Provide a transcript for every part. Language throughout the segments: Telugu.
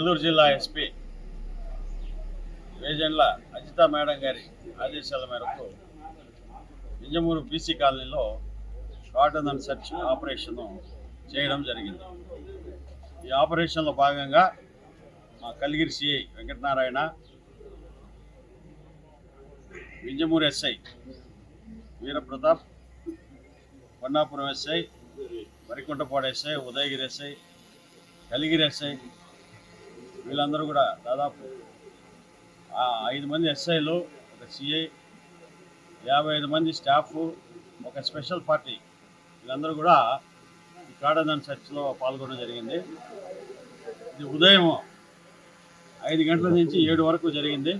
నెల్లూరు జిల్లా ఎస్పీ వేజెండ్ల అజితా మేడం గారి ఆదేశాల మేరకు వింజమూరు బీసీ కాలనీలో కార్డన్ అండ్ సెర్చ్ ఆపరేషన్ చేయడం జరిగింది. ఈ ఆపరేషన్లో భాగంగా మా Kaligiri CI Venkatanarayana, Vinjamuru SI Veerapratap, Kondapuram SI, Varikuntapadu SI, Udayagiri SI, Kaligiri SI వీళ్ళందరూ కూడా దాదాపు 5 మంది ఎస్ఐలు, ఒక సిఐ, 55 మంది స్టాఫ్, ఒక స్పెషల్ పార్టీ వీళ్ళందరూ కూడా ఈ కార్డన్ అండ్ సెర్చ్లో పాల్గొనడం జరిగింది. ఇది ఉదయం 5 గంటల నుంచి 7 వరకు జరిగింది.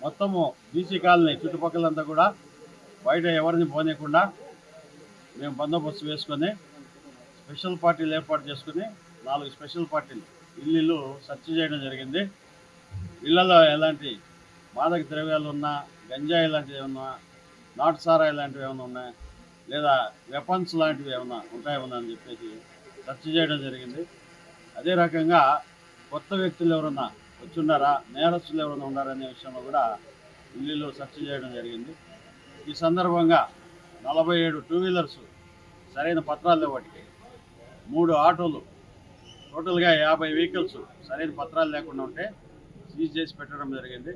మొత్తము బీసీ కాలనీ చుట్టుపక్కలంతా కూడా బయట ఎవరిని పోనీయకుండా మేము బందోబస్తు వేసుకొని స్పెషల్ పార్టీలు ఏర్పాటు చేసుకుని 4 స్పెషల్ పార్టీలు ఇల్లు సెర్చ్ చేయడం జరిగింది. ఇళ్లలో ఎలాంటి మాదక ద్రవ్యాలు ఉన్నా, గంజాయి లాంటివి ఏమన్నా, నాటు సారాయి లాంటివి ఏమైనా ఉన్నాయి, లేదా వెపన్స్ లాంటివి ఏమైనా ఉంటాయేమన్నా అని చెప్పేసి సెర్చ్ చేయడం జరిగింది. అదే రకంగా కొత్త వ్యక్తులు ఎవరన్నా వచ్చున్నారా, నేరస్తులు ఎవరైనా ఉన్నారనే విషయంలో కూడా ఇల్లు సెర్చ్ చేయడం జరిగింది. ఈ సందర్భంగా 47 2 వీలర్స్ సరైన పత్రాలు లేవటికి, 3 ఆటోలు, టోటల్గా 50 వెహికల్స్ సరైన పత్రాలు లేకుండా ఉంటే సీజ్ చేసి పెట్టడం జరిగింది.